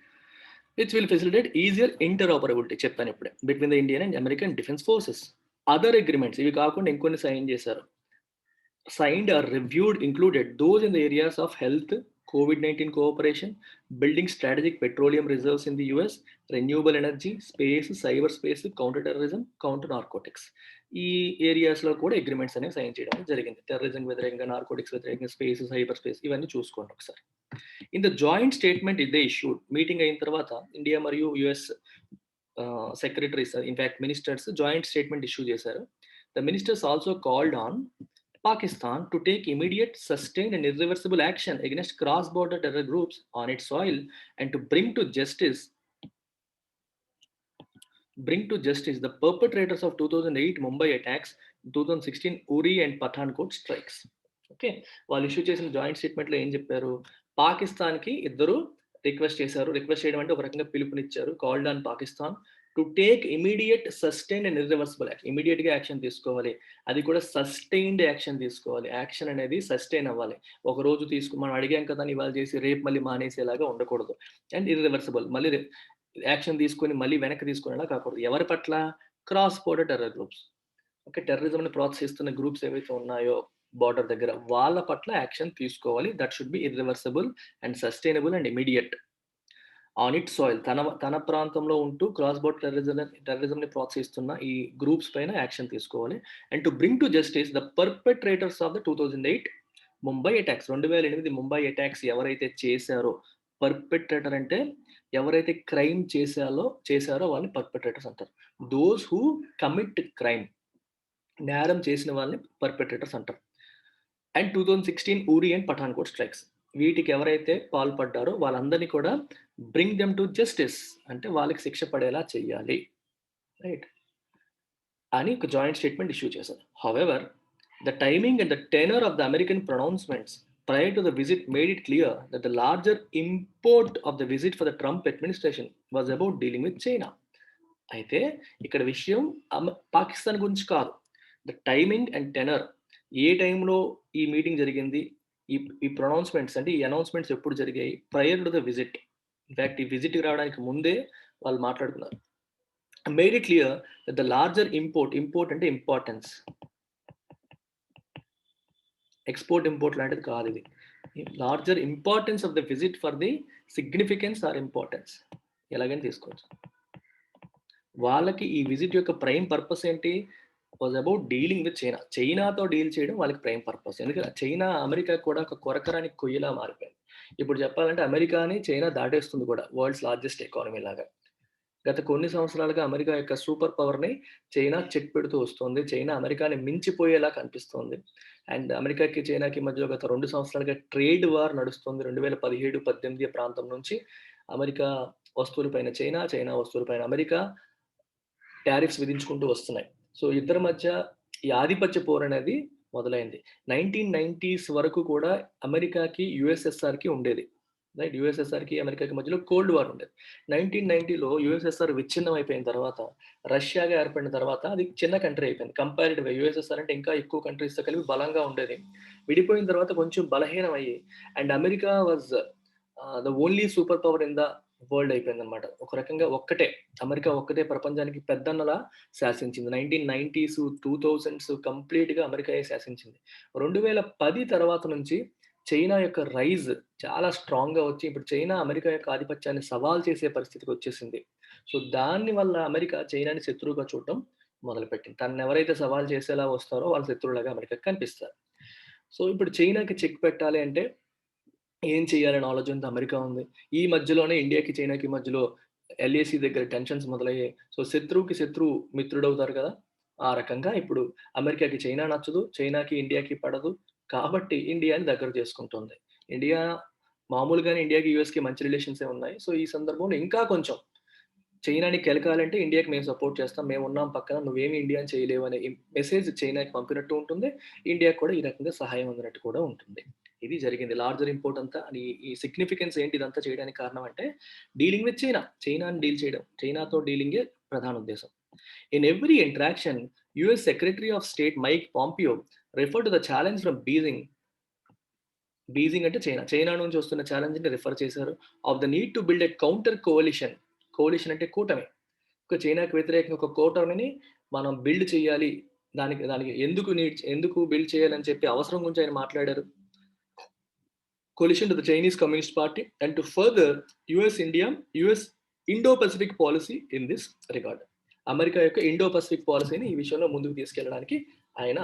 Which will facilitate easier interoperability చెప్పాను ఇప్పుడే between the Indian and American defence forces. Other agreements ఇవి కాకుండా ఇంకొన్ని sign చేశారు. Signed or reviewed included those in the areas of health, COVID-19 cooperation, building strategic petroleum reserves in the US, renewable energy, space, cyberspace, counterterrorism, counter narcotics. ఈ ఏరియాస్లో కూడా agreements అనేవి sign చేయడం జరిగింది. టెర్రరిజం వ్యతిరేకంగా, నార్కోటిక్స్ వ్యతిరేకంగా, space, cyber space ఇవన్నీ చూసుకోండి ఒకసారి. ఇన్ ద జాయింట్ స్టేట్మెంట్ ఇదే ఇష్యూడ్ మీటింగ్ అయిన తర్వాత ఇండియా మరియు US secretaries in fact ministers joint statement issue చేశారు. The ministers also called on Pakistan to take immediate, sustained and irreversible action against cross-border terror groups on its soil and to bring to justice the perpetrators of 2008 Mumbai attacks, 2016 Uri and Pathankot strikes. Okay, వాళ్ళు issue చేసిన joint స్టేట్మెంట్లో ఏం చెప్పారు? పాకిస్తాన్కి ఇద్దరు request చేశారు. Request చేయడం అంటే ఒక రకంగా పిలుపునిచ్చారు. Called on Pakistan to take immediate, sustained and irreversible action. ఇమీడియట్గా యాక్షన్ తీసుకోవాలి, అది కూడా సస్టైన్డ్ యాక్షన్ తీసుకోవాలి. యాక్షన్ అనేది సస్టైన్ అవ్వాలి. ఒక రోజు మనం అడిగాం కదా ఇవాళ చేసి రేపు మళ్ళీ మానేసేలాగా ఉండకూడదు. అండ్ ఇర్రివర్సిబుల్, మళ్ళీ యాక్షన్ తీసుకొని మళ్ళీ వెనక్కి తీసుకునేలా కాకూడదు. ఎవరి పట్ల? Cross border terror groups. Okay, టెర్రరిజంని ప్రోత్సహిస్తున్న గ్రూప్స్ ఏవైతే ఉన్నాయో బార్డర్ దగ్గర వాళ్ళ పట్ల యాక్షన్ తీసుకోవాలి. That should be irreversible and sustainable and immediate on it soil. తన ప్రాంతంలో ఉంటూ క్రాస్ బోర్డర్ టెర్రరిజంని ప్రోత్సహిస్తున్న ఈ గ్రూప్స్ పైన యాక్షన్ తీసుకోవాలి. And to bring to justice the perpetrators of the 2008 Mumbai attacks. 2008 Mumbai attacks ఎవరైతే చేశారో, పర్పెట్రేటర్ అంటే ఎవరైతే క్రైమ్ చేశారో వాళ్ళని పర్పెట్రేటర్స్ అంటారు. దోస్ హూ కమిట్ క్రైమ్, నేరం చేసిన వాళ్ళని పర్పెట్రేటర్స్ అంటారు. అండ్ 2016 ఊరి అండ్ పఠాన్కోట్ స్ట్రైక్స్, వీటికి ఎవరైతే పాల్పడ్డారో వాళ్ళందరినీ కూడా బ్రింగ్ దెమ్ టు జస్టిస్ అంటే వాళ్ళకి శిక్ష పడేలా చెయ్యాలి, రైట్ అని ఒక జాయింట్ స్టేట్మెంట్ ఇష్యూ చేశారు. However, the timing and the tenor of the American pronouncements prior to the visit made it clear that the larger import of the visit for the Trump administration was about dealing with China. అయితే ఇక్కడ విషయం పాకిస్తాన్ గురించి కాదు. The timing and tenor, ఏ టైంలో ఈ meeting జరిగింది, ఈ ప్రొనౌన్స్మెంట్స్ అంటే ఈ అనౌన్స్మెంట్స్ ఎప్పుడు జరిగాయి, prior to the visit. In fact ఈ విజిట్కి రావడానికి ముందే వాళ్ళు మాట్లాడుకున్నారు. Made it clear that the larger import అంటే ఇంపార్టెన్స్, ఎక్స్పోర్ట్ ఇంపోర్ట్ లాంటిది కాదు ఇది. Larger importance of the visit for the significance or importance ఎలాగైనా తీసుకోవచ్చు. వాళ్ళకి ఈ విజిట్ యొక్క ప్రైమ్ పర్పస్ ఏంటి? Was about dealing with China. చైనాతో డీల్ చేయడం వాళ్ళకి ప్రైమ్ పర్పస్. ఎందుకంటే చైనా అమెరికా కూడా ఒక కొరకరాని కొయ్యలా మారిపోయింది. ఇప్పుడు చెప్పాలంటే అమెరికాని చైనా దాటేస్తుంది కూడా, వరల్డ్స్ లార్జెస్ట్ ఎకానమీ లాగా. గత కొన్ని సంవత్సరాలుగా అమెరికా యొక్క సూపర్ పవర్ని చైనా చెక్ పెడుతూ వస్తుంది. చైనా అమెరికాని మించిపోయేలా కనిపిస్తోంది. అండ్ అమెరికాకి చైనాకి మధ్యలో గత 2 సంవత్సరాలుగా ట్రేడ్ వార్ నడుస్తుంది. 2017-18 ప్రాంతం నుంచి అమెరికా వస్తువులపైన చైనా, చైనా వస్తువులపైన అమెరికా టారిఫ్స్ విధించుకుంటూ వస్తున్నాయి. సో ఇద్దరి మధ్య ఈ ఆధిపత్య పోరు అనేది మొదలైంది. 1990s వరకు కూడా అమెరికాకి యుఎస్ఎస్ఆర్కి ఉండేది, రైట్? యుఎస్ఎస్ఆర్కి అమెరికాకి మధ్యలో కోల్డ్ వార్ ఉండేది. 1990లో యుఎస్ఎస్ఆర్ విచ్ఛిన్నం అయిపోయిన తర్వాత, రష్యాగా ఏర్పడిన తర్వాత అది చిన్న కంట్రీ అయిపోయింది. కంపారిటివ్గా యుఎస్ఎస్ఆర్ అంటే ఇంకా ఎక్కువ కంట్రీస్తో కలిపి బలంగా ఉండేది. విడిపోయిన తర్వాత కొంచెం బలహీనం అయ్యి and America was the only super power in the world అయిపోయింది అనమాట. ఒక రకంగా అమెరికా ఒక్కటే ప్రపంచానికి పెద్దన్నలా శాసించింది. 1990s 2000s కంప్లీట్గా అమెరికాయే శాసించింది. 2010 తర్వాత నుంచి చైనా యొక్క రైజ్ చాలా స్ట్రాంగ్గా వచ్చి ఇప్పుడు చైనా అమెరికా యొక్క ఆధిపత్యాన్ని సవాల్ చేసే పరిస్థితికి వచ్చేసింది. సో దాని వల్ల అమెరికా చైనాని శత్రువుగా చూడటం మొదలుపెట్టింది. తను ఎవరైతే సవాల్ చేసేలా వస్తారో వాళ్ళ శత్రువులాగా అమెరికాకి కనిపిస్తారు. సో ఇప్పుడు చైనాకి చెక్ పెట్టాలి అంటే ఏం చేయాలని ఆలోచనతో అమెరికా ఉంది. ఈ మధ్యలోనే ఇండియాకి చైనాకి మధ్యలో ఎల్ఏసి దగ్గర టెన్షన్స్ మొదలయ్యాయి. సో శత్రువుకి శత్రువు మిత్రుడవుతారు కదా, ఆ రకంగా ఇప్పుడు అమెరికాకి చైనా నచ్చదు, చైనాకి ఇండియాకి పడదు. కాబట్టి ఇండియాని దగ్గర చేసుకుంటుంది. ఇండియా మామూలుగానే ఇండియాకి యూఎస్కి మంచి రిలేషన్సే ఉన్నాయి. సో ఈ సందర్భంలో ఇంకా కొంచెం చైనాని కెలకాలంటే ఇండియాకి మేము సపోర్ట్ చేస్తాం, మేము ఉన్నాం పక్కన, నువ్వేమి ఇండియాని చేయలేవు అనే మెసేజ్ చైనాకి పంపినట్టు ఉంటుంది. ఇండియాకి కూడా ఈ రకంగా సహాయం అందినట్టు కూడా ఉంటుంది. ఇది జరిగింది. లార్జర్ ఇంపోర్ట్ అంతా ఈ సిగ్నిఫికెన్స్ ఏంటి ఇదంతా చేయడానికి కారణం అంటే డీలింగ్ విత్ చైనాని డీల్ చేయడం, చైనాతో డీలింగే ప్రధాన ఉద్దేశం. In every interaction US secretary of state Mike Pompeo refer to the challenge from Beijing అంటే చైనా నుంచి వస్తున్న ఛాలెంజ్ ని రిఫర్ చేశారు. Of the need to build a counter coalition coalition అంటే కూటమి. ఒక చైనాకి వ్యతిరేకంగా ఒక కూటమిని మనం బిల్డ్ చేయాలి. దానికి ఎందుకు బిల్డ్ చేయాలని చెప్పి అవసరం గురించి ఆయన మాట్లాడారు. Coalition to the Chinese Communist Party and to further US Indo-Pacific policy in this regard. America యొక్క ఇండో-పసిఫిక్ పాలసీని ఈ విషయంలో ముందుకు తీసుకెళ్ళడానికి ఆయన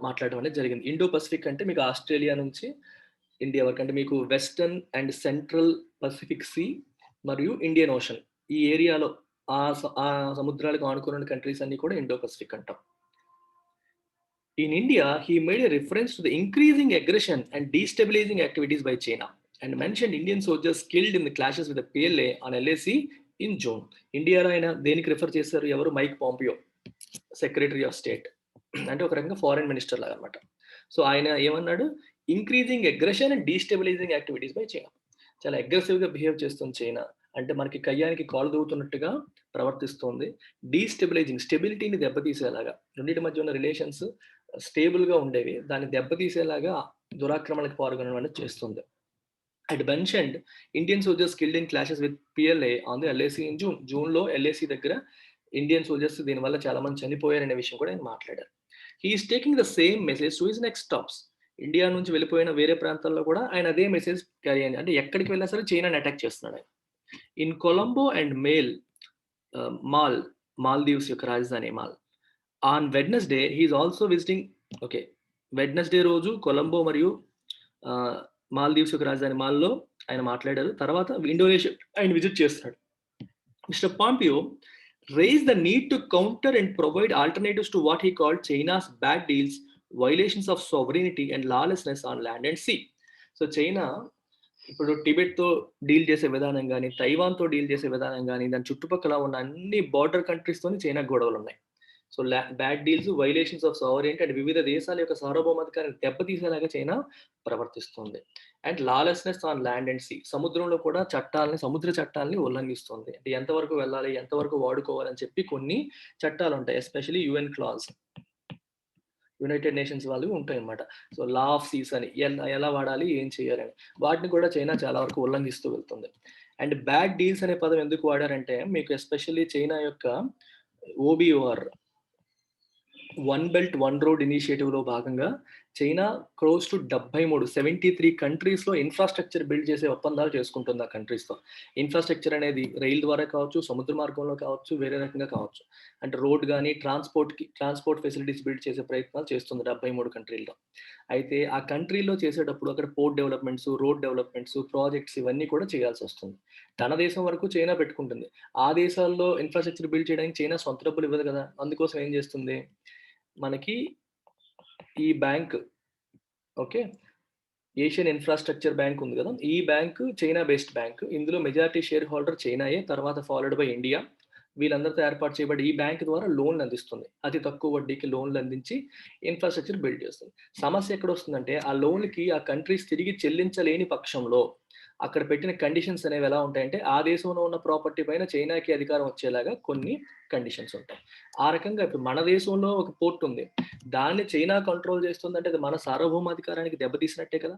మాట్లాడడం అనేది జరిగింది. ఇండో-పసిఫిక్ అంటే మీకు ఆస్ట్రేలియా నుంచి ఇండియా వరకు, అంటే మీకు western and central Pacific sea మరియు ఇండియన్ ఓషన్, ఈ ఏరియాలో ఆ సముద్రాలకు ఆనుకున్న కంట్రీస్ అన్ని కూడా ఇండో-పసిఫిక్ అంటాం. In India, he made a reference to the increasing aggression and destabilizing activities by China and mentioned Indian soldiers killed in the clashes with the PLA on LAC in June. ఇండియాలో ఆయన దేనికి refer చేశారు? ఎవరు? Mike Pompeo, secretary of state, అంటే ఒక రకంగా foreign minister లాగా అనమాట. సో ఆయన ఏమన్నాడు? Increasing aggression and destabilizing activities by China. చాలా అగ్రెసివ్గా బిహేవ్ చేస్తుంది చైనా, అంటే మనకి కయ్యానికి కాలు దూవుతున్నట్టుగా ప్రవర్తిస్తుంది. డీస్టెబిలైజింగ్, స్టెబిలిటీని దెబ్బతీసేలాగా, రెండింటి మధ్య ఉన్న రిలేషన్స్ స్టేబుల్గా ఉండేవి, దాన్ని దెబ్బతీసేలాగా దురాక్రమణకు పాల్గొనడం అనేది చేస్తుంది. And mentioned Indian soldiers killed in clashes with PLA on the LAC in June. జూన్లో LAC దగ్గర ఇండియన్ సోల్జర్స్ దీనివల్ల చాలా మంది చనిపోయారనే విషయం కూడా ఆయన మాట్లాడారు. He is taking the same message to his next stops. India నుంచి వెళ్ళిపోయిన వేరే ప్రాంతాల్లో కూడా ఆయన అదే మెసేజ్ క్యారీ అయింది. అంటే ఎక్కడికి వెళ్ళినా సరే చైనాని అటాక్ చేస్తున్నాడు ఆయన. ఇన్ కొలంబో అండ్ మాల్దీవ్స్ యొక్క రాజధాని Male. On Wednesday he is also visiting. Okay, Wednesday రోజు కొలంబో మరియు మాల్దీవ్స్ యొక్క రాజధాని మాల్లో ఆయన మాట్లాడారు. తర్వాత ఇండోనేషియా ఆయన విజిట్ చేస్తున్నాడు. Mister Pompeo raised the need to counter and provide alternatives to what he called China's bad deals, violations of sovereignty and lawlessness on land and sea. So China ఇప్పుడు టిబెట్తో డీల్ చేసే విధానం కానీ, తైవాన్తో deal చేసే విధానం కానీ, దాని చుట్టుపక్కల ఉన్న అన్ని బార్డర్ కంట్రీస్తోని చైనా గొడవలు ఉన్నాయి. So bad deals, violations of sovereignty and వివిధ దేశాల యొక్క సార్వభౌమాధికారాన్ని దెబ్బతీసేలాగా చైనా ప్రవర్తిస్తుంది. And lawlessness on land and sea, సముద్రంలో కూడా సముద్ర చట్టాలని ఉల్లంఘిస్తుంది. అంటే ఎంతవరకు వెళ్ళాలి, ఎంతవరకు వాడుకోవాలని చెప్పి కొన్ని చట్టాలు ఉంటాయి, especially UN clause, United nations వాళ్ళు ఉంటాయి అన్నమాట. సో లా ఆఫ్ సీస్ అని, ఎలా వాడాలి, ఏం చేయాలని, వాటిని కూడా చైనా చాలా వరకు ఉల్లంఘిస్తూ వెళ్తుంది. అండ్ బ్యాడ్ డీల్స్ అనే పదం ఎందుకు వాడారంటే, మీకు ఎస్పెషల్లీ చైనా యొక్క OBOR, one belt one road initiative లో భాగంగా చైనా క్లోజ్ టు 73 కంట్రీస్ లో ఇన్ఫ్రాస్ట్రక్చర్ బిల్డ్ చేసే ఒప్పందాలు చేసుకుంటుంది ఆ కంట్రీస్ తో. ఇన్ఫ్రాస్ట్రక్చర్ అనేది రైల్ ద్వారా కావచ్చు, సముద్ర మార్గంలో కావచ్చు, వేరే రకంగా కావచ్చు. అంటే రోడ్ కానీ ట్రాన్స్పోర్ట్ ఫెసిలిటీస్ బిల్డ్ చేసే ప్రయత్నాలు చేస్తుంది 73 కంట్రీల్లో. అయితే ఆ కంట్రీలో చేసేటప్పుడు అక్కడ port developments, road developments, projects ఇవన్నీ కూడా చేయాల్సి వస్తుంది. తన దేశం వరకు చైనా పెట్టుకుంటుంది. ఆ దేశాల్లో ఇన్ఫ్రాస్ట్రక్చర్ బిల్డ్ చేయడానికి చైనా సొంత డబ్బులు ఇవ్వదు కదా. అందుకోసం ఏం చేస్తుంది, మనకి ఈ bank, okay, Asian infrastructure bank ఉంది కదా, ఈ బ్యాంక్ చైనా బేస్డ్ బ్యాంక్. ఇందులో మెజారిటీ షేర్ హోల్డర్ చైనాయే, తర్వాత ఫాలోడ్ బై ఇండియా. వీళ్ళందరితో ఏర్పాటు చేయబడి ఈ బ్యాంక్ ద్వారా లోన్లు అందిస్తుంది. అతి తక్కువ వడ్డీకి లోన్లు అందించి ఇన్ఫ్రాస్ట్రక్చర్ బిల్డ్ చేస్తుంది. సమస్య ఎక్కడ వస్తుందంటే, ఆ లోన్కి ఆ కంట్రీస్ తిరిగి చెల్లించలేని పక్షంలో అక్కడ పెట్టిన కండిషన్స్ అనేవి ఎలా ఉంటాయంటే, ఆ దేశంలో ఉన్న ప్రాపర్టీ పైన చైనాకి అధికారం వచ్చేలాగా కొన్ని కండిషన్స్ ఉంటాయి. ఆ రకంగా ఇప్పుడు మన దేశంలో ఒక పోర్ట్ ఉంది, దాన్ని చైనా కంట్రోల్ చేస్తుందంటే అది మన సార్వభౌమాధికారానికి దెబ్బతీసినట్టే కదా.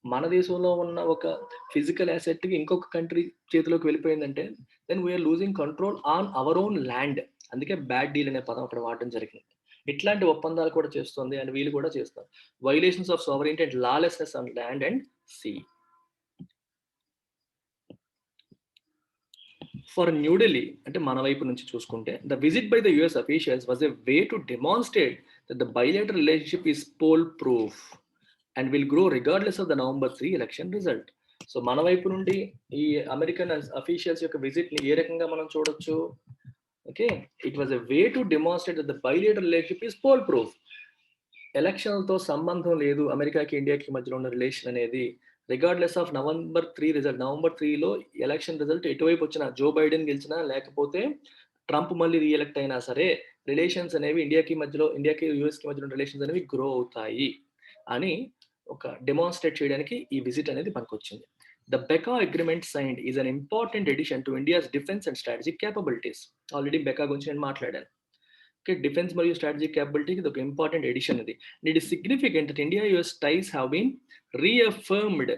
మన దేశంలో ఉన్న ఒక ఫిజికల్ అసెట్కి ఇంకొక కంట్రీ చేతిలోకి వెళ్ళిపోయిందంటే then we're losing control on our own land. అందుకే బ్యాడ్ డీల్ అనే పదం అక్కడ వాడడం జరిగింది. ఇట్లాంటి ఒప్పందాలు కూడా చేస్తుంది అండ్ వీళ్ళు కూడా చేస్తారు. Violations of sovereignty and lawlessness on land and sea. For New Delhi, అంటే మన వైపు నుంచి చూసుకుంటే, the visit by the US officials was a way to demonstrate that the bilateral relationship is poll proof and will grow regardless of the November 3 election result. So మన వైపు నుండి ఈ American officials యొక్క విజిట్ ని ఏ రకంగా మనం చూడొచ్చు? Okay, it was a way to demonstrate that the bilateral relationship is poll proof. ఎలక్షన్లతో సంబంధం లేదు అమెరికాకి ఇండియాకి మధ్యలో ఉన్న రిలేషన్ అనేది. Regardless of November 3 result, November 3లో ఎలక్షన్ రిజల్ట్ ఎటువైపు వచ్చినా, జో బైడెన్ గెలిచినా లేకపోతే ట్రంప్ మళ్ళీ రీఎలెక్ట్ అయినా సరే, రిలేషన్స్ అనేవి ఇండియాకి US కి మధ్యలో రిలేషన్స్ అనేవి గ్రో అవుతాయి అని ఒక డెమాన్స్ట్రేట్ చేయడానికి ఈ విజిట్ అనేది పనికొచ్చింది. The BECA agreement signed is an important addition to India's defence and strategic capabilities. Already BECA గురించి నేను మాట్లాడాను. ఓకే, డిఫెన్స్ మరియు స్ట్రాటజిక్ క్యాపబిలిటీకి ఇది ఒక ఇంపార్టెంట్ ఎడిషన్ ఇది. It is significant that India US ties have been reaffirmed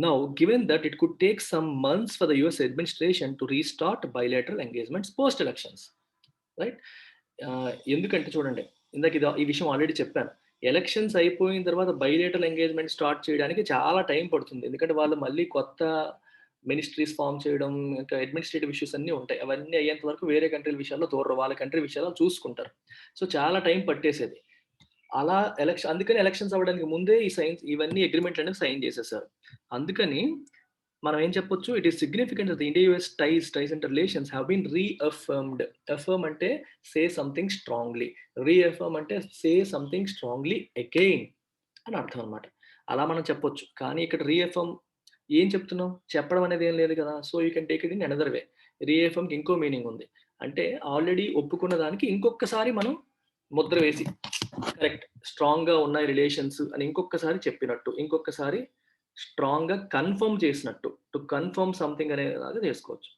Now, given that it could take some months for the US administration to restart bilateral engagements post-elections, right? ఎందుకంటే చూడండి, ఇందాక ఈ విషయం already చెప్పాను. Elections అయిపోయిన తర్వాత bilateral engagement start చేయడానికి చాలా టైం పడుతుంది. ఎందుకంటే వాళ్ళు మళ్ళీ కొత్త మినిస్ట్రీస్ ఫార్మ్ చేయడం, ఇంకా అడ్మినిస్ట్రేటివ్ ఇష్యూస్ అన్నీ ఉంటాయి. అవన్నీ అయ్యేంత వరకు వేరే కంట్రీల విషయాల్లో దూరరు. వాళ్ళ కంట్రీ విషయాల్లో చూసుకుంటారు. సో చాలా టైం పట్టేసేది. అలా అందుకని ఎలక్షన్స్ అవ్వడానికి ముందే ఇవన్నీ అగ్రీమెంట్లు అనేవి సైన్ చేసేసారు. అందుకని మనం ఏం చెప్పొచ్చు, it is significant that India US ties and relations have been reaffirmed. Affirm అంటే సే సంథింగ్ స్ట్రాంగ్లీ, రీఅఫర్మ్ అంటే సే సంథింగ్ స్ట్రాంగ్లీ అగైన్ అని అర్థం అనమాట. అలా మనం చెప్పొచ్చు. కానీ ఇక్కడ రీఅఫర్మ్ ఏం చెప్తున్నాం, చెప్పడం అనేది ఏం లేదు కదా. So you can take it in another way. రీఅఫర్మ్కి ఇంకో మీనింగ్ ఉంది. అంటే ఆల్రెడీ ఒప్పుకున్న దానికి ఇంకొకసారి మనం ముద్ర వేసి, కరెక్ట్, స్ట్రాంగ్ గా ఉన్నాయి రిలేషన్స్ అని ఇంకొకసారి చెప్పినట్టు, ఇంకొకసారి స్ట్రాంగ్ గా కన్ఫర్మ్ చేసినట్టు. టు కన్ఫర్మ్ సంథింగ్ అనేలాగా చేసుకోవచ్చు.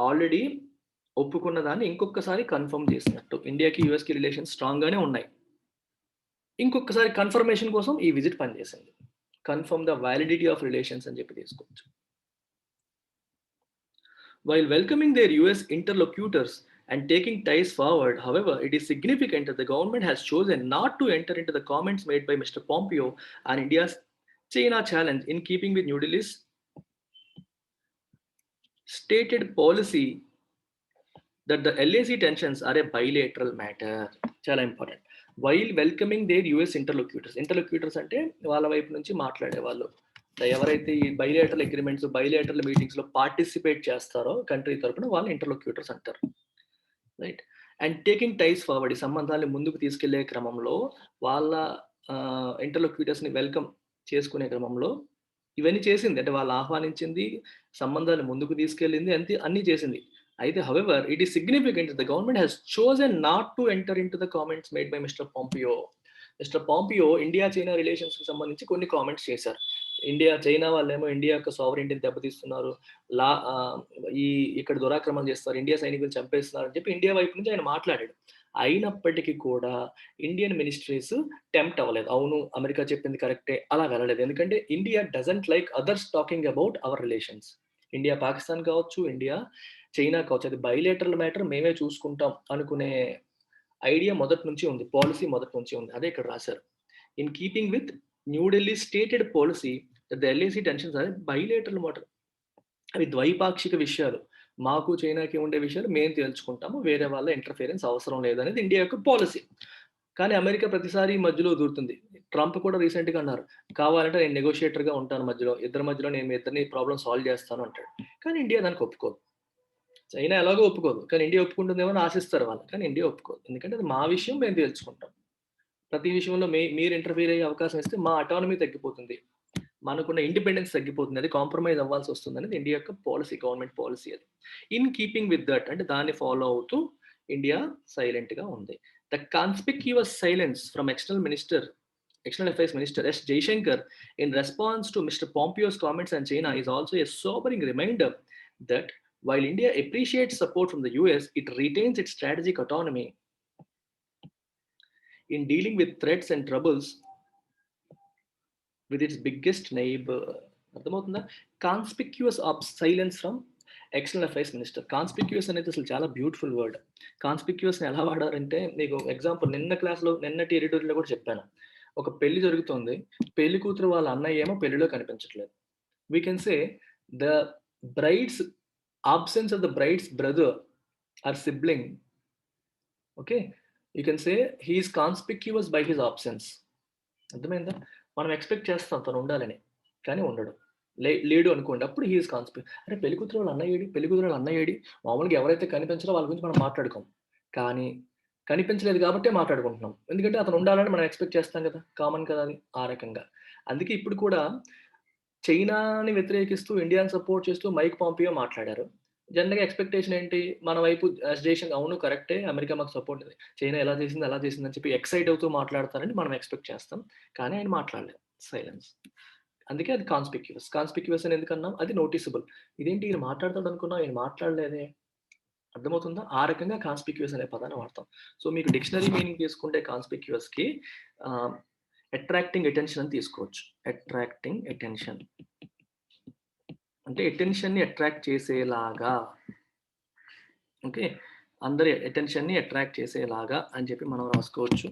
ఆల్రెడీ ఒప్పుకున్న దాన్ని ఇంకొకసారి కన్ఫర్మ్ చేసినట్టు. ఇండియాకి యుఎస్ కి రిలేషన్స్ స్ట్రాంగ్ గానే ఉన్నాయి, ఇంకొకసారి కన్ఫర్మేషన్ కోసం ఈ విజిట్ పనిచేసింది. Confirm the validity of relations అని చెప్పి తీసుకోవచ్చు. While welcoming their US interlocutors and taking ties forward, however, it is significant that the government has chosen not to enter into the comments made by Mr. Pompeo on India's China challenge, in keeping with New Delhi's stated policy that the LAC tensions are a bilateral matter. Chala important. While welcoming their US interlocutors అంటే వాళ్ళ వైపు నుంచి మాట్లాడే వాళ్ళు, ఎవరైతే ఈ bilateral agreements, bilateral meetings లో participate చేస్తారో కంట్రీ తరపున వాళ్ళు ఇంటర్లోక్యూటర్స్ అంటారు, right. And taking ties forward, ఈ సంబంధాలను ముందుకు తీసుకెళ్లే క్రమంలో వాళ్ళ ఇంటర్లోక్యూటర్స్ ని వెల్కమ్ చేసుకునే క్రమంలో ఇవన్నీ చేసింది. అంటే వాళ్ళు ఆహ్వానించింది, సంబంధాలు ముందుకు తీసుకెళ్ళింది, అన్ని చేసింది. అయితే however it is significant the government has chosen not to enter in to the comments made by mister Pompeo. Mister Pompeo India China relations కి సంబంధించి కొన్ని కామెంట్స్ చేశారు. చైనా వాళ్ళేమో ఇండియా యొక్క సావరెంటీని దెబ్బతీస్తున్నారు, ఇక్కడ దురాక్రమణ చేస్తారు, ఇండియా సైనికులు చంపేస్తున్నారు అని చెప్పి ఇండియా వైపు నుంచి ఆయన మాట్లాడాడు. అయినప్పటికీ కూడా ఇండియన్ మినిస్ట్రీస్ టెంప్ట్ అవ్వలేదు. అవును, అమెరికా చెప్పింది కరెక్టే, అలా వెళ్ళలేదు. ఎందుకంటే India doesn't like others talking about our relations. India Pakistan కావచ్చు, ఇండియా చైనా కావచ్చు, అది బైలేటరల్ మ్యాటర్, మేమే చూసుకుంటాం అనుకునే ఐడియా మొదటి నుంచి ఉంది, పాలసీ మొదటి నుంచి ఉంది. అదే ఇక్కడ రాశారు. In keeping with new Delhi stated policy that the LAC tensions are bilateral matter. అవి ద్వైపాక్షిక విషయాలు, మాకు చైనాకి ఉండే విషయాలు మేము తేల్చుకుంటాము, వేరే వాళ్ళ ఇంటర్ఫియరెన్స్ అవసరం లేదనేది ఇండియా యొక్క పాలసీ. కానీ అమెరికా ప్రతిసారి మధ్యలో దూరుతుంది. ట్రంప్ కూడా రీసెంట్ గా అన్నారు, కావాలంటే నేను నెగోషియేటర్ గా ఉంటాను, ఇద్దరి మధ్యలో నేను ఇద్దరిని ప్రాబ్లం సాల్వ్ చేస్తాను అంటాడు. కానీ ఇండియా దానికి ఒప్పుకోదు. చైనా ఎలాగో ఒప్పుకోదు, కానీ ఇండియా ఒప్పుకుంటుందేమో అని ఆశిస్తారు వాళ్ళు. కానీ ఇండియా ఒప్పుకోదు, ఎందుకంటే అది మా విషయం, మేము తేల్చుకుంటాం. ప్రతి విషయంలో మీరు ఇంటర్ఫీర్ అయ్యే అవకాశం ఇస్తే మా అటానమీ తగ్గిపోతుంది, మనకున్న ఇండిపెండెన్స్ తగ్గిపోతుంది, అది కాంప్రమైజ్ అవ్వాల్సి వస్తుంది అనేది ఇండియా యొక్క పాలసీ, గవర్నమెంట్ పాలసీ అది. ఇన్ కీపింగ్ విత్ దట్ అంటే దాన్ని ఫాలో అవుతూ ఇండియా సైలెంట్ గా ఉంది. The conspicuous silence from External Affairs Minister S. Jaishankar in response to Mr. Pompeo's comments on China is also a sobering reminder that while India appreciates support from the US, it retains its strategic autonomy in dealing with threats and troubles with its biggest neighbor. అర్థమవుతుందా? Conspicuous of silence from external affairs minister. Conspicuous అనేది అసలు చాలా beautiful word. కాన్స్పిక్యూస్ని ఎలా వాడారంటే, మీకు example నిన్నటి ఎడిటోరియల్లో కూడా చెప్పాను. ఒక పెళ్లి జరుగుతుంది, పెళ్లి కూతురు వాళ్ళ అన్నయ్య ఏమో పెళ్లిలో కనిపించట్లేదు. We can say the brides absence of the bride's brother or sibling, okay, you can say he is conspicuous by his absence. అర్థమైందా? మనం ఎక్స్పెక్ట్ చేస్తాం తను ఉండాలని, కానీ ఉండడు, లేడు అనుకోండి, అప్పుడు హీ ఈస్ కాన్స్పిక్యూస్. అంటే పెళ్లికూతురు వాళ్ళ అన్నయ్యేడి, మామూలుగా ఎవరైతే కనిపించారో వాళ్ళ గురించి మనం మాట్లాడుకోం, కానీ కనిపించలేదు కాబట్టే మాట్లాడుకుంటున్నాం, ఎందుకంటే అతను ఉండాలని మనం ఎక్స్పెక్ట్ చేస్తాం కదా, కామన్ కదా అది, ఆ రకంగా. అందుకే ఇప్పుడు కూడా చైనాని వ్యతిరేకిస్తూ ఇండియాని సపోర్ట్ చేస్తూ మైక్ పాంపియో మాట్లాడారు. జనరల్గా ఎక్స్పెక్టేషన్ ఏంటి, మన వైపు జైశంకర్ అవును కరెక్టే, అమెరికా మాకు సపోర్ట్ ఉంది, చైనా ఎలా చేసింది అలా చేసింది అని చెప్పి ఎక్సైట్ అవుతూ మాట్లాడతారని మనం ఎక్స్పెక్ట్ చేస్తాం. కానీ ఆయన మాట్లాడలేదు, సైలెన్స్. అందుకే అది కాన్స్పిక్యూస్ అని ఎందుకన్నాం, అది నోటీసబుల్. ఇదేంటి ఈయన మాట్లాడతాడు అనుకున్నా, ఈయన మాట్లాడలేదే, అర్థమవుతుందా? ఆ రకంగా కాన్స్పిక్యూస్ అనే పదాన్ని వాడతాం. సో మీకు డిక్షనరీ మీనింగ్ తీసుకుంటే కాన్స్పిక్యూస్ కి అట్రాక్టింగ్ అటెన్షన్ అని తీసుకోవచ్చు. అట్రాక్టింగ్ అటెన్షన్ అంటే అటెన్షన్ని అట్రాక్ట్ చేసేలాగా, ఓకే, అందరి అటెన్షన్ని అట్రాక్ట్ చేసేలాగా అని చెప్పి మనం రాసుకోవచ్చు.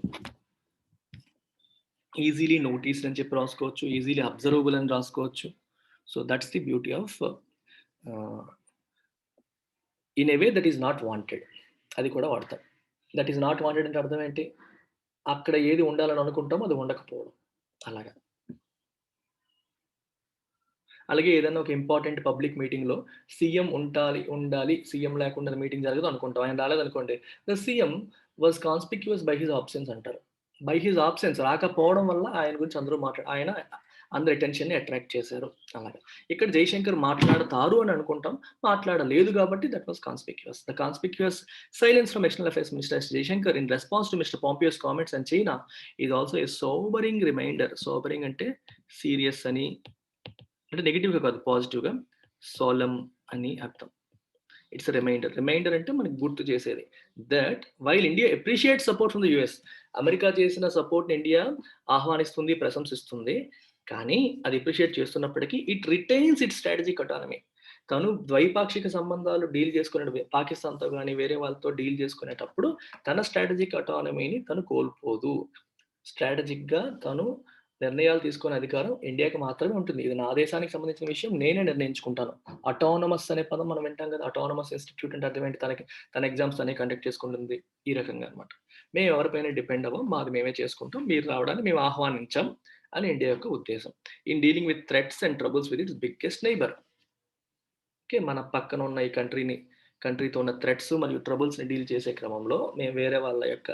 ఈజీలీ నోటీస్డ్ అని చెప్పి రాసుకోవచ్చు, ఈజీలీ అబ్జర్వబుల్ అని రాసుకోవచ్చు. So that's the beauty of in a way that is not wanted, అది కూడా వాడతాం. దట్ ఈస్ నాట్ వాంటెడ్ అంటే అర్థం ఏంటి? అక్కడ ఏది ఉండాలని అనుకుంటామో అది ఉండకపోవడం, అలాగా. అలాగే ఏదైనా ఒక ఇంపార్టెంట్ పబ్లిక్ మీటింగ్‌లో సీఎం ఉండాలి, సీఎం లేకుండా మీటింగ్ జరగదు అనుకుంటాం. ఆయన రాలేదనుకోండి, the CM was conspicuous by his absence అంటారు. బై హిస్ ఆబ్సెన్స్, రాకపోవడం వల్ల ఆయన గురించి అందరూ ఆయన అందరి అటెన్షన్‌ని అట్రాక్ట్ చేశారు, అలాగా. ఇక్కడ జైశంకర్ మాట్లాడతారు అని అనుకుంటాం, మాట్లాడలేదు కాబట్టి that was conspicuous. The conspicuous silence from external affairs minister S Jaishankar in response to Mr Pompeo's comments and China is also a sobering reminder. Sobering అంటే సీరియస్ అని, అంటే నెగిటివ్‌గా కాదు, పాజిటివ్‌గా. సోలమ్ అని అర్థం. It's reminder. రిమైండర్ అంటే మనకి గుర్తు చేసేది. That while India appreciate support from the US, America చేసిన సపోర్ట్‌ని ఇండియా ఆహ్వానిస్తుంది, ప్రశంసిస్తుంది. కానీ అది అప్రిషియేట్ చేస్తున్నప్పటికీ it retains it's strategic autonomy. తను ద్వైపాక్షిక సంబంధాలు డీల్ చేసుకునే పాకిస్తాన్‌తో గాని, వేరే వాళ్ళతో డీల్ చేసుకునేటప్పుడు తన స్ట్రాటజిక్ అటానమీని తను కోల్పోదు. స్ట్రాటజిక్‌గా తను నిర్ణయాలు తీసుకునే అధికారం ఇండియాకి మాత్రమే ఉంటుంది. ఇది నా దేశానికి సంబంధించిన విషయం, నేనే నిర్ణయించుకుంటాను. అటానమస్ అనే పదం మనం వింటాం కదా! అటానమస్ ఇన్‌స్టిట్యూట్ అంటే అర్థం ఏంటి? తన ఎగ్జామ్స్ తనే కండక్ట్ చేసుకుంటుంది. ఈ రకంగా అన్నమాట. మేము ఎవరిపైన డిపెండ్ అవ్వం. మాది మేమే చేసుకుంటాం. మీరు రావడాన్ని మేము ఆహ్వానించం అని ఇండియా యొక్క ఉద్దేశం. In dealing with threats and troubles with its biggest neighbour. Okay. మన పక్కన ఉన్న ఈ కంట్రీతో ఉన్న థ్రెట్స్ మరియు ట్రబుల్స్‌ని డీల్ చేసే క్రమంలో మేము వేరే వాళ్ళ యొక్క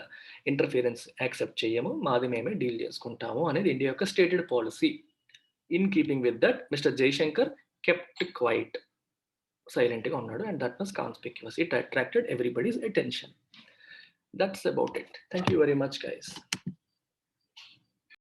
ఇంటర్ఫియరెన్స్ యాక్సెప్ట్ చేయము. మాది మేమే డీల్ చేసుకుంటాము అనేది ఇండియా యొక్క stated policy. In keeping with that Mr Jaishankar kept quiet, సైలెంట్‌గా ఉన్నాడు. And that was conspicuous. It attracted everybody's attention. That's about it. Thank you very much guys.